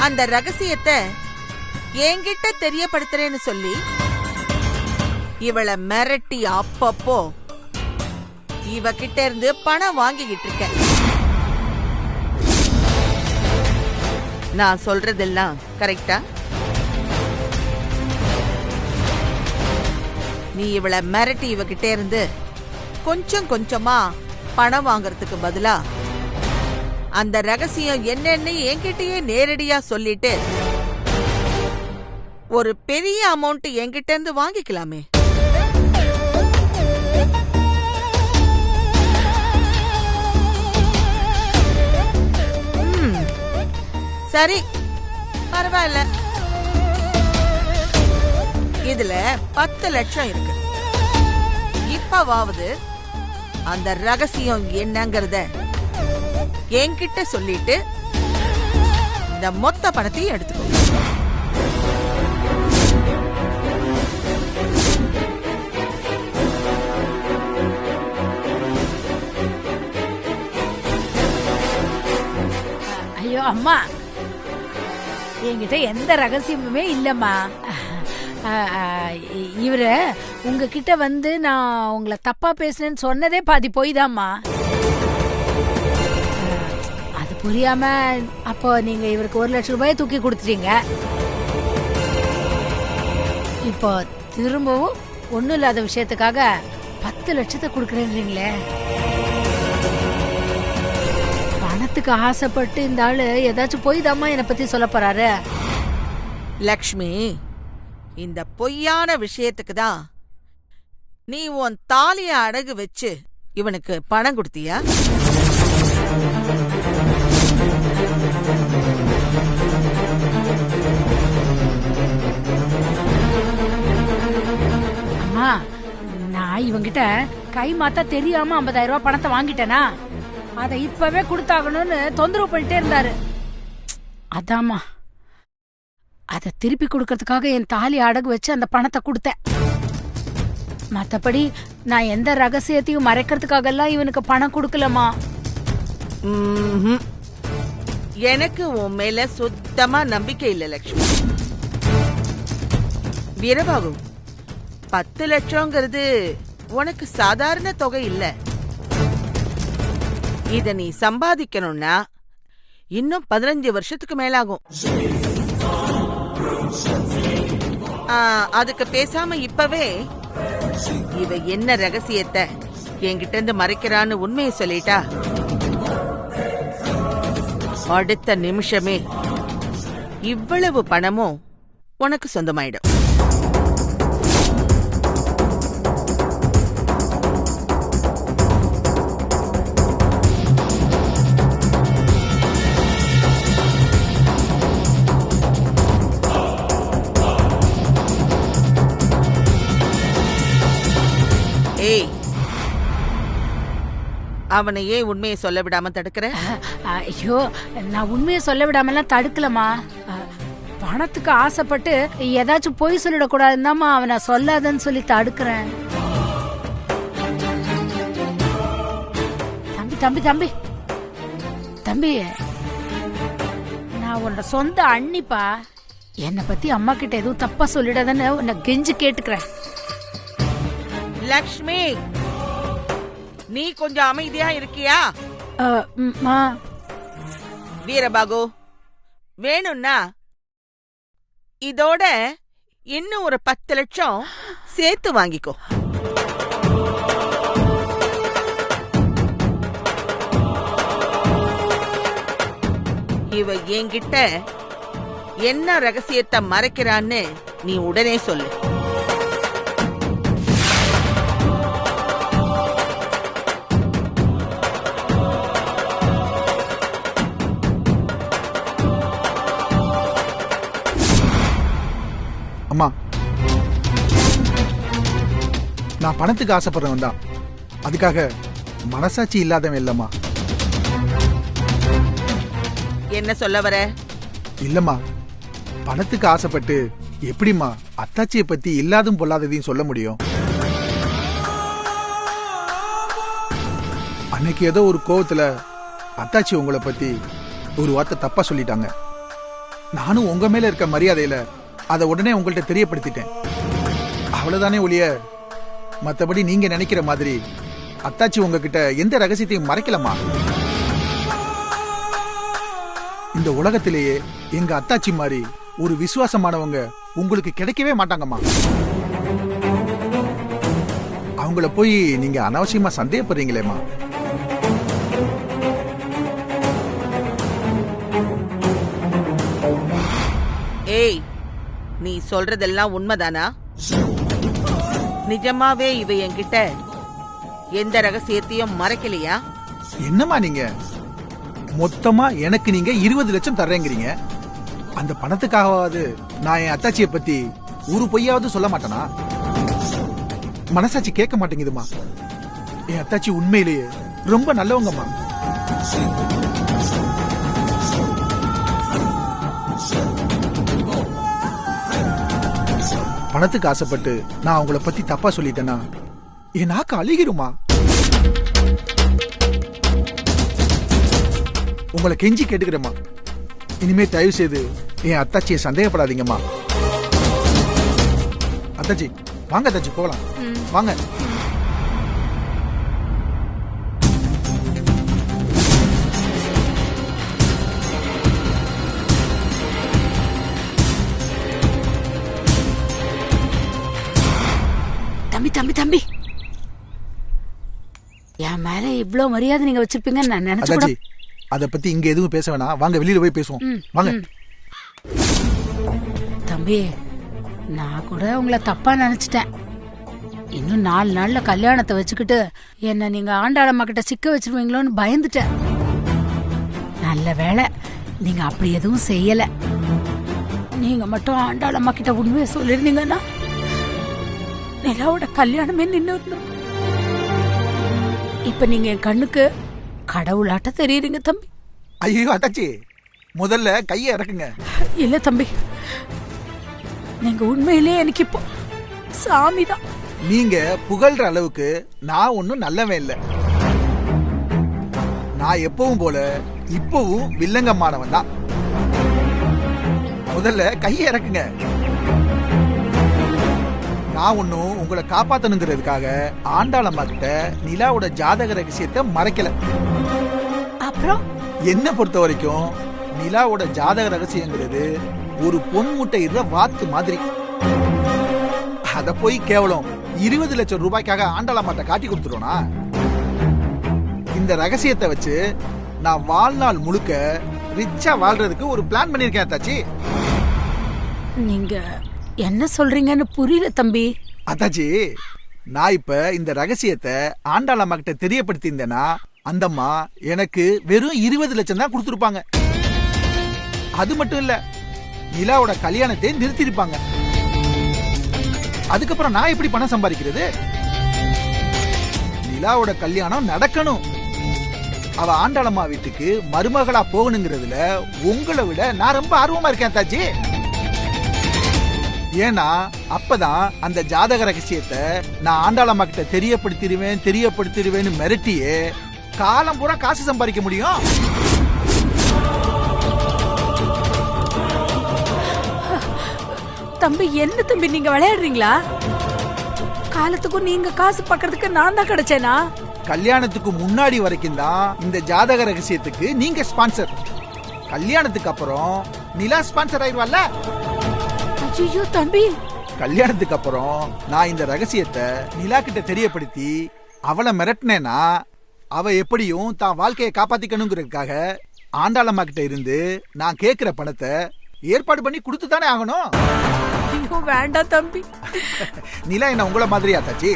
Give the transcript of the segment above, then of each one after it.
அந்த ரகசியத்தை என்கிட்ட தெரியப்படுத்துறேன்னு சொல்லி இவளை மிரட்டி அப்பப்போ இவகிட்ட இருந்து பணம் வாங்கிக்கிட்டு இருக்கேன். நான் சொல்றதெல்லாம் கரெக்டா? நீ இவளை மிரட்டி இவகிட்ட இருந்து கொஞ்சம் கொஞ்சமா பணம் வாங்கறதுக்கு பதிலா அந்த ரகசியம் என்னன்னு என்கிட்டயே நேரடியா சொல்லிட்டு ஒரு பெரிய அமௌண்ட் என்கிட்ட இருந்து வாங்கிக்கலாமே. சரி, பரவாயில்ல. இதுல 10 லட்சம் இருக்கு. இப்பவாவது அந்த ரகசியம் என்னங்கறத என்கிட்ட சொல்லிட்டு இந்த மொத்த பணத்தையும் எடுத்துக்கோ. ஐயோ அம்மா, என்கிட்ட எந்த ரகசியமுமே இல்லம்மா. இவரு உங்ககிட்ட வந்து நான் உங்களை தப்பா பேசுனேன்னு சொன்னதே பாதி போய்தாம்மா. அது புரியாம அப்போ நீங்க இவருக்கு 1 லட்சம் ரூபாய் தூக்கி கொடுத்துட்டீங்க. இப்போ திரும்பவும் ஒண்ணும் இல்லாத விஷயத்துக்காக 10 லட்சத்தை கொடுக்கறீங்களே. பணத்துக்கு ஆசைப்பட்டு இந்த ஆளு ஏதாச்சும் போய்தாம்மா என்னை பத்தி சொல்ல போறாரு. லக்ஷ்மி, இந்த பொய்யான விஷயத்துக்கு தான் நீ உன் தாலிய அடகு வச்சு இவனுக்கு பணம் கொடுத்தியா? அம்மா, நான் இவங்கிட்ட கை மாத்தா தெரியாம 50,000 ரூபாய் பணத்தை வாங்கிட்டேனா, அதை இப்பவே கொடுத்தாகணும்னு தொந்தரவு பண்ணிட்டே இருந்தாரு. அதாம்மா, அதை திருப்பி கொடுக்கறதுக்காக என் தாலி அடகு வச்சு அந்த பணத்தை கொடுத்தேன். மத்தபடி நான் எந்த ரகசியத்தையும் மறைக்கிறதுக்காக எல்லாம் இவனுக்கு பணம் கொடுக்கலமா. எனக்கு உன் மேல சுத்தமா நம்பிக்கை இல்ல லட்சுமி. வீரபாபு, 10 லட்சம்ங்கிறது உனக்கு சாதாரண தொகை இல்ல. இத நீ சம்பாதிக்கணும்னா இன்னும் 15 வருஷத்துக்கு மேலாகும். அதுக்கு பேசாம இப்பவே இவ என்ன ரகசியத்தை என்கிட்ட இருந்து மறைக்கிறான்னு உண்மையை சொல்லிட்டா அடுத்த நிமிஷமே இவ்வளவு பணமும் உனக்கு சொந்தமாயிடும். ஏய், அவனையே உண்மையை சொல்ல விடாம தடுக்கிற? ஐயோ, நான் உண்மையை சொல்ல விடாமலாம் தடுக்கலமா. பணத்துக்கு ஆசைப்பட்டு ஏதாச்சும் பொய் சொல்லிடக்கூடாதுதாம்மா அவனை சொல்லாதன்னு சொல்லி தடுக்கிறேன். தம்பி தம்பி தம்பி தம்பி, நான் உன்னோட சொந்த அண்ணிப்பா. என்னை பத்தி அம்மா கிட்ட எதுவும் தப்பா சொல்லிடாதன்னு உன்னை கெஞ்சு கேட்டுக்கிறேன். லக்ஷ்மி, நீ கொஞ்சம் அமைதியா இருக்கியா? வீரபாகு, வேணும்னா இதோட இன்னும் ஒரு 10 லட்சம் சேர்த்து வாங்கிக்கோ. இவ என்கிட்ட என்ன ரகசியத்தை மறைக்கிறான்னு நீ உடனே சொல்லு. அம்மா, நான் பணத்துக்கு ஆசைப்படுறவன் தான். அதுக்காக மனசாட்சி இல்லாதவன் இல்லம்மா. என்ன சொல்ல வர? இல்லம்மா, பணத்துக்கு ஆசைப்பட்டு எப்படிம்மா அத்தாச்சியை பத்தி இல்லாதும் பொல்லாததையும் சொல்ல முடியும்? அன்னைக்கு ஏதோ ஒரு கோவத்துல அத்தாச்சி உங்களை பத்தி ஒரு வார்த்தை தப்பா சொல்லிட்டாங்க. நானும் உங்க மேல இருக்க மரியாதையில அதை உடனே உங்கள்ட்ட தெரியப்படுத்திட்டேன். அவ்வளவுதானே ஒழிய மத்தபடி நீங்க நினைக்கிற மாதிரி அத்தாச்சி உங்ககிட்ட எந்த ரகசியத்தையும் மறைக்கலமா. இந்த உலகத்திலேயே எங்க அத்தாச்சி மாதிரி ஒரு விசுவாசமானவங்க உங்களுக்கு கிடைக்கவே மாட்டாங்கம்மா. அவங்கள போய் நீங்க அனாவசியமா சந்தேகப்படுறீங்களேம்மா. ஏய், நீ சொல்றதெல்லாம் உண்மைதானா? நிஜமாவே இவ என்கிட்ட எந்த ரகசியத்தையும் மறைக்கலையா? என்னம்மா நீங்க மொத்தமா எனக்கு நீங்க 20 லட்சம் தர்றேங்கிறீங்க. அந்த பணத்துக்காகவாவது நான் என் அத்தாச்சியை பத்தி ஒரு பொய்யாவது சொல்ல மாட்டேனா? மனசாட்சி கேட்க மாட்டேங்குதுமா. என் அத்தாச்சி உண்மையிலேயே ரொம்ப நல்லவங்கம்மா. பணத்துக்கு ஆசைப்பட்டு நான் அவங்கள பத்தி தப்பா சொல்லிட்டேன்னா என் நாக்கு அழுகிருமா. உங்களை கெஞ்சி கேட்டுக்கிறேம்மா, இனிமே தயவு செய்து என் அத்தாச்சியை சந்தேகப்படாதீங்கம்மா. அத்தாச்சி வாங்க, அத்தாச்சி போகலாம் வாங்க. தம்பி தம்பி தம்பி, என் மேல இவ்ளோ மரியாதை நீங்க வச்சிருப்பீங்கன்னு நான் நினைச்சு கூட. அத பத்தி இங்க எதுவும் பேச வேணாம், வாங்க வெளியில போய் பேசுவோம் வாங்க. தம்பி, நான் கூட உங்களை தப்பா நினைச்சிட்டேன். இன்னும் 4 நாள்ல கல்யாணத்தை வச்சுக்கிட்டு என்ன நீங்க ஆண்டாளம்மா கிட்ட சிக்க வச்சிருவீங்களோன்னு பயந்துட்டேன். நல்ல வேளை நீங்க அப்படி எதுவும் செய்யல. நீங்க மட்டும் ஆண்டாளம்மா கிட்ட உண்மையை சொல்லிருந்தீங்கன்னா நிலாவோட கல்யாணமே நின்று இருந்தோம். இப்ப நீங்க என் கண்ணுக்கு கடவுளாட்ட தெரியுறீங்க தம்பி. ஐயோ அத்தாச்சி, முதல்ல கைய இறக்குங்க. இல்ல தம்பி, நீங்க உண்மையிலே எனக்கு இப்போ சாமிதான். நீங்க புகழ்ற அளவுக்கு நான் ஒன்னும் நல்லவன் இல்ல. நான் எப்பவும் போல இப்பவும் வில்லங்கமானவன் தான். முதல்ல கைய இறக்குங்க. நான் ஒன்னும் உங்களை காப்பாத்தணுங்கிறதுக்காக ஆண்டாளம்மா கிட்ட நிலாவோட ஜாதக ரகசியத்தை மறைக்கல. அப்புறம் என்ன பொறுத்த வரைக்கும் நிலாவோட ஜாதக ரகசியங்கிறது ஒரு பொன் முட்டை இருந்த வாத்து மாதிரி. அத போய் கேவலம் 20 லட்சம் ரூபாய்க்காக ஆண்டாளம்மாட்ட காட்டி கொடுத்துருவோனா? இந்த ரகசியத்தை வச்சு நான் வாழ்நாள் முழுக்க ரிச்சா வாழ்றதுக்கு ஒரு பிளான் பண்ணிருக்கேன் அத்தாச்சி. நீங்க என்ன சொல்றீங்கன்னு புரியல தம்பி. அத்தாச்சி, நான் இப்ப இந்த ரகசியத்தை ஆண்டாளம்மா கிட்ட தெரியப்படுத்தி இருந்தேன்னா அந்தம்மா எனக்கு வெறும் 20 லட்சம் தான் கொடுத்துருப்பாங்க. அது மட்டும் இல்ல, நிலாவோட கல்யாணத்தை நிறுத்திருப்பாங்க. அதுக்கப்புறம் நான் எப்படி பணம் சம்பாதிக்கிறது? நிலாவோட கல்யாணம் நடக்கணும். அவ ஆண்டாளம்மா வீட்டுக்கு மருமகளா போகணுங்கிறதுல உங்களை விட நான் ரொம்ப ஆர்வமா இருக்கேன் தாச்சி. ஏன்னா அப்பதான் அந்த ஜாதக ரகசியத்தை நான் ஆண்டாளம்மா கிட்ட தெரியப்படுத்திடுவேன்னு மிரட்டியே காலம் பூரா காசு சம்பாதிக்க முடியும். தம்பி, என்ன தம்பி நீங்க விளையாடுறீங்களா? காலத்துக்கும் நீங்க காசு பாக்குறதுக்கு நான் தான் கிடைச்சேனா? கல்யாணத்துக்கு முன்னாடி வரைக்கும் தான் இந்த ஜாதக ரகசியத்துக்கு நீங்க ஸ்பான்சர். கல்யாணத்துக்கு அப்புறம் நிலா ஸ்பான்சர் ஆயிடுவாள்ல. ஐயோ தம்பி, கல்யாணத்துக்கு அப்புறம் நான் இந்த ரகசியத்தை நிலா கிட்ட தெரியப்படுத்தி அவளை மிரட்டினேன்னா அவ எப்படியும் தான் வாழ்க்கையை காப்பாத்திக்கணுங்கிறதுக்காக ஆண்டாளம்மா கிட்ட இருந்து நான் கேட்கிற பணத்தை ஏற்பாடு பண்ணி கொடுத்து தானே ஆகணும். ஐயோ வேண்டாம் தம்பி. நிலா என்ன உங்கள மாதிரியா தாச்சி?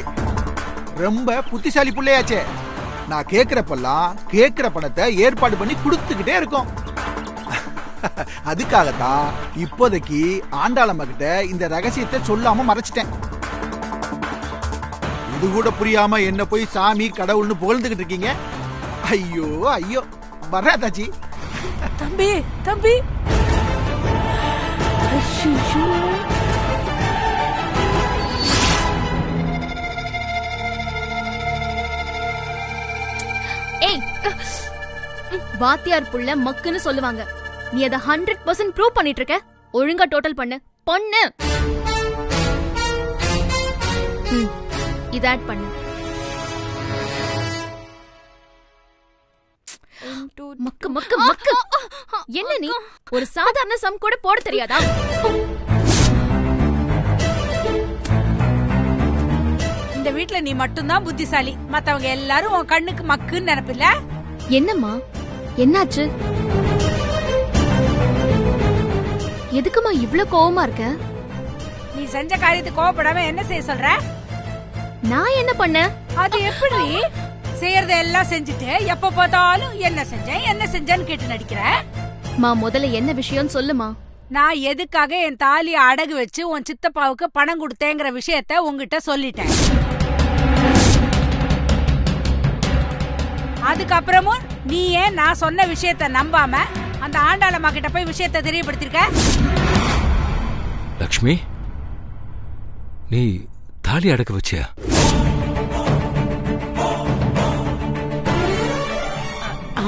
ரொம்ப புத்திசாலி பிள்ளையாச்சே. நான் கேட்கிறப்பெல்லாம் கேட்கிற பணத்தை ஏற்பாடு பண்ணி கொடுத்துக்கிட்டே இருக்கும். அதுக்காகத்தான் இப்போதைக்கு ஆண்டாளம்மா கிட்ட இந்த ரகசியத்தை சொல்லாம மறைச்சிட்டேன். இது கூட புரியாம என்ன போய் சாமி கடவுள்னு புகழ்ந்துகிட்டு இருக்கீங்க. ஐயோ ஐயோ, வர்றா தாச்சி. தம்பி தம்பி, ஏய், வாத்தியார் புள்ள மக்குன்னு சொல்லுவாங்க. நீ அத 100% ப்ரூவ் பண்ணிட்டு இருக்க. ஒழுங்கா டோட்டல் பண்ணு. இத ஆட் பண்ணு. மக்கு மக்கு மக்கு. என்ன நீ ஒரு சாதாரண சம் கூட போட தெரியாதா? இந்த வீட்ல நீ மட்டும்தான் புத்திசாலி. மத்தவங்க எல்லாரும் உன் கண்ணுக்கு மக்குன்னு நினைப்பில்ல? என்னம்மா என்னாச்சு? எதுக்குமா இவ்ளோ கோவமா இருக்க? நீ செஞ்ச காரியத்துக்கு கோவப்படாம என்ன செய்ய சொல்ற? நான் என்ன பண்ணேன்? அது எப்படி? செய்யறத எல்லாம் செஞ்சுட்டு எப்ப பார்த்தாலும் என்ன செஞ்சேன்னு கேட்டு நடிக்கிற? முதல்ல என்ன விஷயம் சொல்லுமா. நான் எதுக்காக என் தாலியை அடகு வச்சு உன் சித்தப்பாவுக்கு பணம் கொடுத்தேங்கிற விஷயத்த உங்ககிட்ட சொல்லிட்டேன். அதுக்கப்புறமும் நீ ஏன் நான் சொன்ன விஷயத்த நம்பாம அந்த ஆண்டாளம்மா கிட்ட போய் விஷயத்த தெரியப்படுத்திருக்க? லக்ஷ்மி, நீ தாலி அடக்க வச்சியா?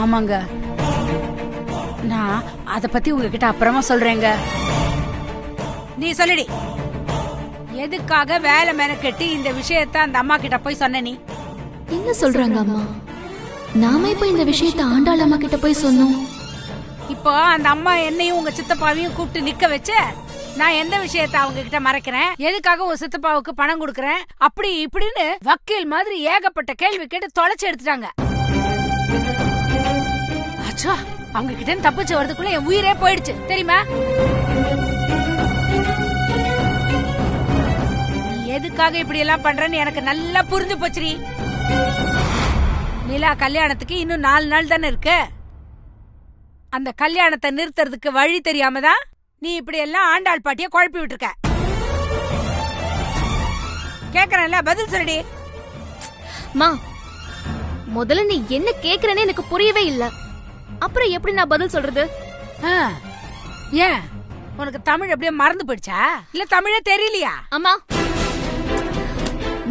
ஆமாங்க. நான் அத பத்தி உங்ககிட்ட அப்புறமா சொல்றேங்க. நீ சொல்லிடி, எதுக்காக வேலை மெனக்கெட்டி இந்த விஷயத்த அந்த அம்மா கிட்ட போய் சொன்ன? நீ என்ன சொல்றாங்க அம்மா? நாம இப்ப இந்த விஷயத்த ஆண்டாள் அம்மா கிட்ட போய் சொன்னோம். இப்போ அந்த அம்மா என்னையும் உங்க சித்தப்பாவையும் கூப்பிட்டு நிக்க வச்சு நான் எந்த விஷயத்த அவங்க கிட்ட மறைக்கிறேன், எதுக்காக உங்க சித்தப்பாவுக்கு பணம் கொடுக்கறேன், அப்படி இப்படின்னு வக்கீல் மாதிரி ஏகப்பட்ட கேள்வி கேட்டு தொலைச்சு எடுத்துட்டாங்க. அச்சா, அவங்க கிட்ட தப்பிச்சு வரதுக்குள்ள என் உயிரே போயிடுச்சு தெரியுமா? நீ எதுக்காக இப்படி எல்லாம் பண்றன்னு எனக்கு நல்லா புரிஞ்சு போச்சுரி. நிலா கல்யாணத்துக்கு இன்னும் 4 நாள் தானே இருக்கு. அந்த கல்யாணத்தை நிறுத்துறதுக்கு வழி தெரியாம தான் நீ இப்படி எல்லாம் ஆண்டாள் பாட்டிய குழப்பி விட்டுருக்க. கேக்குறேன்ல, பதில் சொல்லுடி. முதல்ல நீ என்ன கேக்குறேன்னு எனக்கு புரியவே இல்ல. அப்புறம் எப்படி நான் பதில் சொல்றது? ஏன் உனக்கு தமிழ் அப்படியே மறந்து போயிடுச்சா, இல்ல தமிழே தெரியலையா? அம்மா,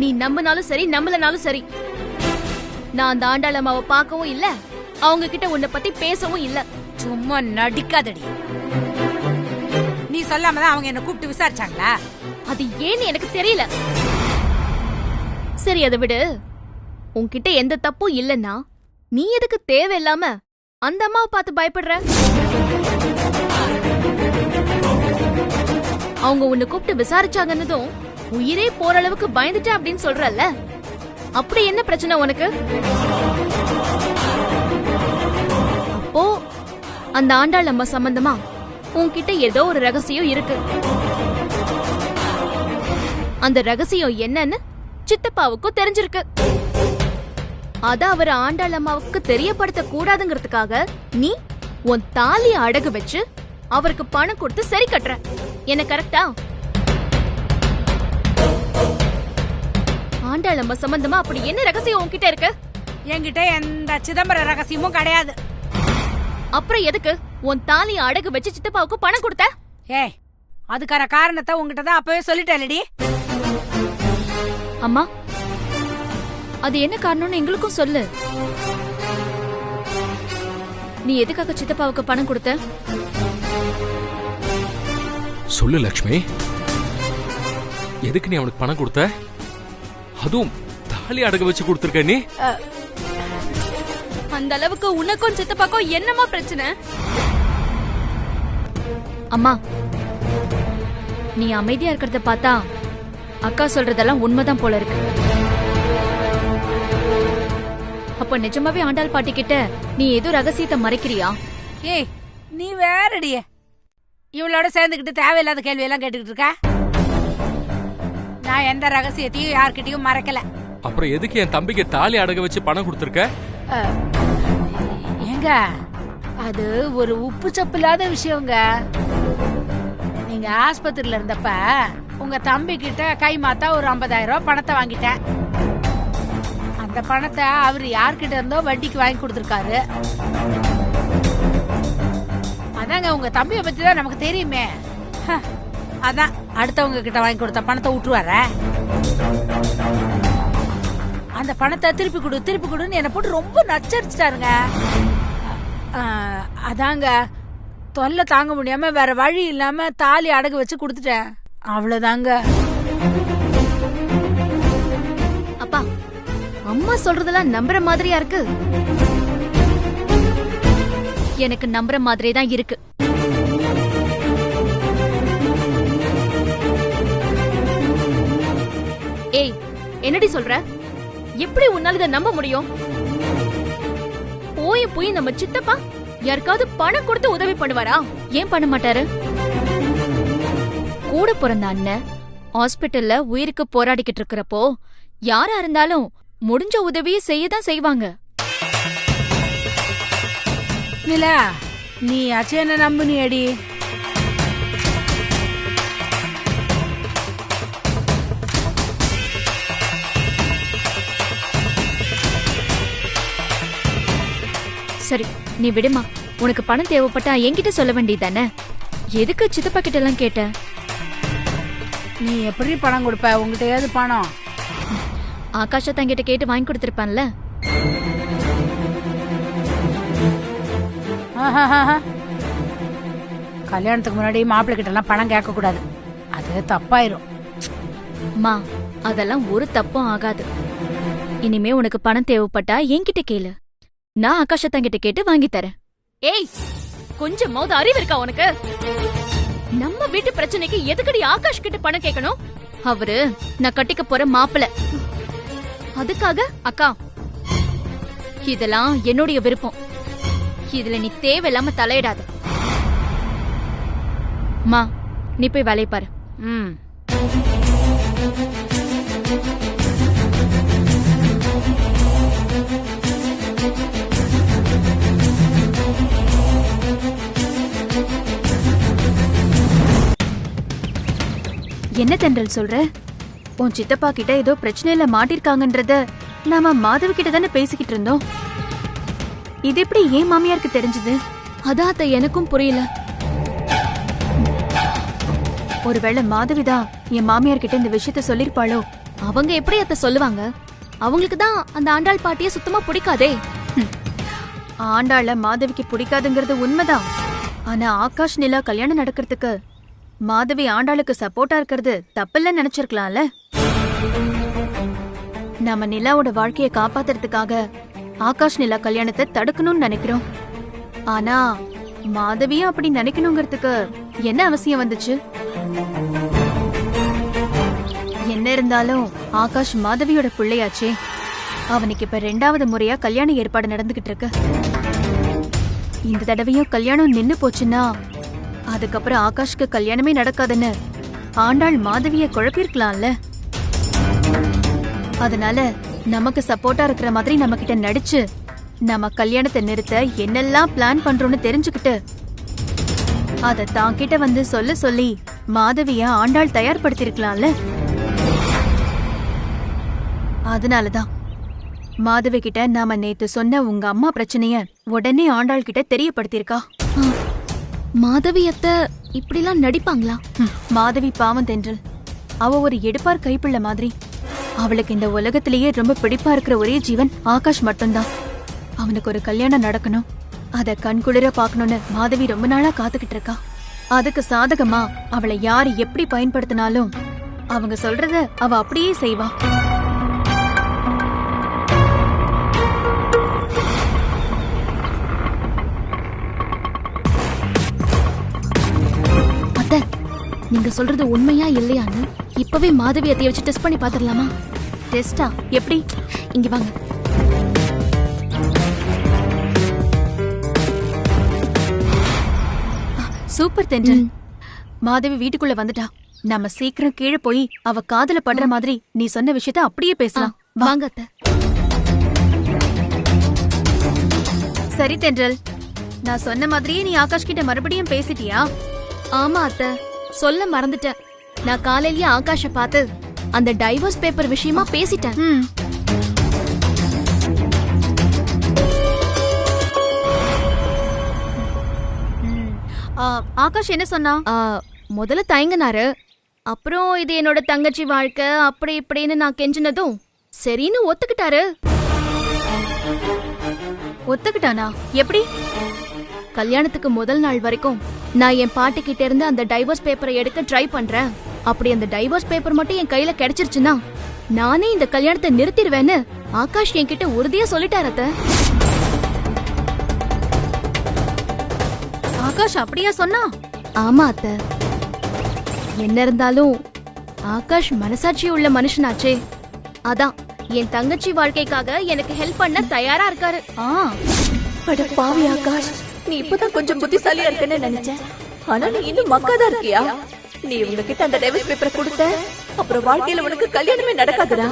நீ நம்பினாலும் சரி நம்பலனாலும் சரி, நான் அந்த ஆண்டாள் அம்மாவை பார்க்கவும் இல்ல, அவங்க கிட்ட உன்னை பத்தி பேசவும் இல்ல. சும்மா நடிக்காதடி. நீ சொல்லாமதான் அவங்க என்ன கூப்பிட்டு விசாரிச்சாங்களா? அது ஏன்னு எனக்கு தெரியல. சரி, அதை விடு. உன்கிட்ட எந்த தப்பும் இல்லன்னா நீ எதுக்கு தேவையில்லாம அந்த அம்மாவை பார்த்து பயப்படுற? அவங்க உன்னை கூப்பிட்டு விசாரிச்சாங்கன்னதும் உயிரே போற அளவுக்கு பயந்துட்ட அப்படின்னு சொல்றல்ல, அப்படி என்ன பிரச்சனை உனக்கு? அப்போ அந்த ஆண்டாள் அம்மா சம்பந்தமா உன்கிட்ட ஏதோ ஒரு ரகசியம் இருக்கு. அந்த ரகசியம் என்னன்னு சித்தப்பாவுக்கும் தெரிஞ்சிருக்கு. அத அவர் ஆண்டாள் அம்மாவுக்கு தெரியப்படுத்த கூடாதுங்கிறதுக்காக நீ உன் தாலிய அடகு வச்சு அவருக்கு பணம் கொடுத்து சரி கட்டுற. என்ன கரெக்டா? ஆண்டாள் அம்மா சம்பந்தமா அப்படி என்ன ரகசியம் உன்கிட்ட இருக்கு? என்கிட்ட எந்த சிதம்பர ரகசியமும் கிடையாது. அப்புறம் எதுக்கு உன் தாலிய அடகு வச்சு சித்தப்பாவுக்கு பணம் கொடுத்த? ஏய், அதுக்கான காரணத்தை உங்ககிட்ட தான் அப்பவே சொல்லிட்டேன்லடி. அம்மா, அது என்ன காரணம்னு எங்களுக்கும் சொல்லு. நீ எதுக்காக சித்தப்பாவுக்கு பணம் கொடுத்த? சொல்லு லக்ஷ்மி, எதுக்கு நீ அவனுக்கு பணம் கொடுத்த? அதுவும் தாலி அடகு வச்சு கொடுத்திருக்க. நீ அந்த அளவுக்கு உனக்கும் சித்தப்பாக்கும் என்னமா பிரச்சனை? அம்மா, நீ அமைதியா இருக்கிறத பார்த்தா அக்கா சொல்றதெல்லாம் உண்மைதான் போல இருக்கு. அப்ப நிஜமாவே ஆண்டாள் பாட்டி கிட்ட நீ ஏதோ ரகசியத்தை மறைக்கிறியா? ஏய், நீ வேறடியே இவளோட சேர்ந்துக்கிட்டு தேவையில்லாத கேள்வி எல்லாம் கேட்டுக்கிட்டு இருக்க. நான் எந்த ரகசியத்தையும் யார்கிட்டயும் மறைக்கல. அப்புறம் எதுக்கு என் தம்பிக்கு தாலி அடகு வச்சு பணம் கொடுத்திருக்க? ஏங்க, அது ஒரு உப்பு சப்பு இல்லாத விஷயங்க. நீங்க ஆஸ்பத்திரியில இருந்தப்ப உங்க தம்பி கிட்ட கை மாத்தா ஒரு 50,000 ரூபாய் பணத்தை வாங்கிட்டேன். அந்த பணத்தை அவர் யார்கிட்ட இருந்தோ வட்டிக்கு வாங்கி கொடுத்திருக்காரு. அதாங்க, உங்க தம்பியை பத்தி தான் நமக்கு தெரியுமே. அதான் அடுத்தவங்க கிட்ட வாங்கி கொடுத்த பணத்தை விட்டுருவார. அந்த பணத்தை திருப்பி கொடுன்னு என்ன போட்டு ரொம்ப நச்சரிச்சிட்டாருங்க. அதாங்க, தொல்லை தாங்க முடியாம வேற வழி இல்லாம தாலி அடகு வச்சு கொடுத்துட்டேன். அவ்வளவுதாங்க. அப்பா, அம்மா சொல்றதெல்லாம் நம்புற மாதிரியா இருக்கு? எனக்கு நம்புற மாதிரியே தான் இருக்கு. ஏய், என்னடி சொல்ற? எப்படி உன்னால இதை நம்ப முடியும்? போய் நம்ம சித்தப்பா யாருக்காவது பணம் கொடுத்து உதவி பண்ணுவாரா? ஏன் பண்ண மாட்டாரு? கூட பிறந்த அண்ணன் ஹாஸ்பிட்டல்ல உயிருக்கு போராடிக்கிட்டு இருக்கிறப்போ யாரா இருந்தாலும் முடிஞ்ச உதவியை செய்யதான் செய்வாங்க. நிலா, நீ அச்சனை நம்பு. நீ அடி சரி, நீ விடுமா. உனக்கு பணம் தேவைப்பட்டா என்கிட்ட சொல்ல வேண்டியதானே? எதுக்கு சித்தப்பா கிட்ட எல்லாம் கேட்ட? நீ எப்படி பணம் கொடுப்ப? உங்ககிட்ட ஏது பணம்? ஆகாஷா தங்கிட்ட கேட்டு வாங்கி கொடுத்திருப்பான்ல. கல்யாணத்துக்கு முன்னாடி மாப்பிள்ளை கிட்ட எல்லாம் பணம் கேட்க கூடாது, அது தப்பாயிரும். மா, அதெல்லாம் ஒரு தப்பும் ஆகாது. இனிமே உனக்கு பணம் தேவைப்பட்டா என்கிட்ட கேளு, நான் ஆகாஷா தங்கிட்ட கேட்டு வாங்கி தரேன். ஏய், கொஞ்சமாவது அறிவு இருக்கா உனக்கு? நம்ம வீட்டு பிரச்சனைக்கு எதுக்கடி ஆகாஷ் கிட்ட பணம் கேட்கணும்? அவரு நான் கட்டிக்க போற மாப்பிள்ளை. அதுக்காக அக்கா, இதெல்லாம் என்னுடைய விருப்பம். இதுல நீ தேவையில்லாம தலையிடாத. மா, நீ போய் வேலையை பாரு. என்ன தென்றல் சொல்ற? உன் சித்தப்பா கிட்ட ஏதோ பிரச்சனையில மாட்டிருக்காங்கன்றத நாம மாதவி கிட்ட தானே பேசிக்கிட்டு இருந்தோம். இது எப்படி ஏன் மாமியாருக்கு தெரிஞ்சது? அதான் அத்தை எனக்கும் புரியல. ஒருவேளை மாதவிதான் என் மாமியார் கிட்ட இந்த விஷயத்த சொல்லிருப்பாளோ? அவங்க எப்படி அத்தை சொல்லுவாங்க? அவங்களுக்கு தான் அந்த ஆண்டாள் பாட்டிய சுத்தமா பிடிக்காதே. ஆண்டாள மாதவிக்கு பிடிக்காதுங்கிறது உண்மைதான். ஆனா ஆகாஷ் நிலா கல்யாணம் நடக்கிறதுக்கு மாதவி ஆண்டாளுக்கு சப்போர்ட்டா இருக்கிறது தப்பில்லன்னு நினைச்சிருக்கலாம்ல. நம்ம நிலாவோட வாழ்க்கையை காப்பாத்துறதுக்காக ஆகாஷ் நிலா கல்யாணத்தை தடுக்கணும்னு நினைக்கிறோம். ஆனா மாதவியும் அப்படி நினைக்கணுங்கிறதுக்கு என்ன அவசியம் வந்துச்சு? என்ன இருந்தாலும் ஆகாஷ் மாதவியோட பிள்ளையாச்சே. அவனுக்கு இப்ப 2வது முறையா கல்யாண ஏற்பாடு நடந்துகிட்டு இருக்கு. இந்த தடவையும் கல்யாணம் நின்னு போச்சுன்னா அதுக்கப்புறம் ஆகாஷ்க்கு கல்யாணமே நடக்காதுன்னு ஆண்டாள் மாதவிய குழப்பிருக்கலாம்ல. அதனால நமக்கு சப்போர்ட்டா இருக்கிற மாதிரி நம்ம கிட்ட நடிச்சு நம்ம கல்யாணத்தை நிறுத்த என்னெல்லாம் பிளான் பண்றோம்னு தெரிஞ்சுக்கிட்டு அத தான் கிட்ட வந்து சொல்லி மாதவிய ஆண்டாள் தயார்படுத்திருக்கலாம்ல. அதனாலதான் மாதவி கிட்ட நாம நேத்து சொன்ன உங்க அம்மா பிரச்சனைய உடனே ஆண்டாள் கிட்ட தெரியப்படுத்திருக்கா. மாதவி அத்தை இப்படிலாம் நடிப்பாங்களா? மாதவி பாவம் தென்றல். அவ ஒரு எடுப்பார் கைப்பிள்ள மாதிரி. அவளுக்கு இந்த உலகத்திலேயே ரொம்ப பிடிப்பா இருக்கிற ஒரே ஜீவன் ஆகாஷ் மட்டும்தான். அவனுக்கு ஒரு கல்யாணம் நடக்கணும், அத கண்குளிர பாக்கணும்னு மாதவி ரொம்ப நாளா காத்துக்கிட்டு இருக்கா. அதுக்கு சாதகமா அவளை யாரு எப்படி பயன்படுத்தினாலும் அவங்க சொல்றத அவ அப்படியே செய்வா. அத்தை, நீங்க சொல்றது உண்மையா இல்லையான்னு இப்பவே மாதவி அத்தைய வச்சு டெஸ்ட் பண்ணி பாத்துடலாமா? டெஸ்டா? எப்படி? இங்க வாங்க. சூப்பர் தென்றல். மாதவி வீட்டுக்குள்ள வந்துட்டா. நம்ம சீக்கிரம் கீழே போய் அவ காதுல படுற மாதிரி நீ சொன்ன விஷயத்த அப்படியே பேசலாம். வாங்க அத்தை. சரி தென்றல், நான் சொன்ன மாதிரியே நீ ஆகாஷ் கிட்ட மறுபடியும் பேசிட்டியா? ஆமா அத்தை, சொல்ல மறந்துட்டேன். நான் காலையிலேயே ஆகாஷ பார்த்து அந்த டைவர்ஸ் பேப்பர் விஷயமா பேசிட்டேன். ஆகாஷ் என்ன சொன்னா? முதல்ல தயங்கினாரு. அப்புறம் இது என்னோட தங்கச்சி வாழ்க்கை அப்படி இப்படின்னு நான் கெஞ்சினதும் சரின்னு ஒத்துக்கிட்டாரு. ஒத்துக்கிட்டானா? எப்படி? கல்யாணத்துக்கு முதல் நாள் வரைக்கும் நான் என் பாட்டி கிட்ட இருந்து அந்த டைவர்ஸ் பேப்பரை எடுக்க ட்ரை பண்றேன். அப்படி அந்த டைவர்ஸ் பேப்பர் மட்டும் என் கையில கிடைச்சிருச்சுன்னா நானே இந்த கல்யாணத்தை நிறுத்திடுவேன்னு ஆகாஷ் என்கிட்ட உறுதியா சொல்லிட்டாரு அத்தை. ஆகாஷ் அப்படியா சொன்னா? ஆமா அத்தை. என்ன இருந்தாலும் ஆகாஷ் மனசாட்சி உள்ள மனுஷனாச்சே. அதான் என் தங்கச்சி வாழ்க்கைக்காக எனக்கு ஹெல்ப் பண்ண தயாரா இருக்காரு. அட பாவி ஆகாஷ், நீ இப்பதான் கொஞ்சம் புத்திசாலியா இருக்கன்னு நினைச்சேன். ஆனா நீ இன்னும் மக்காதான் இருக்கியா? நீ உங்ககிட்ட அந்த டைவர்ஸ் பேப்பரை கொடுத்த அப்புறம் வாழ்க்கையில உனக்கு கல்யாணமே நடக்காதுடா.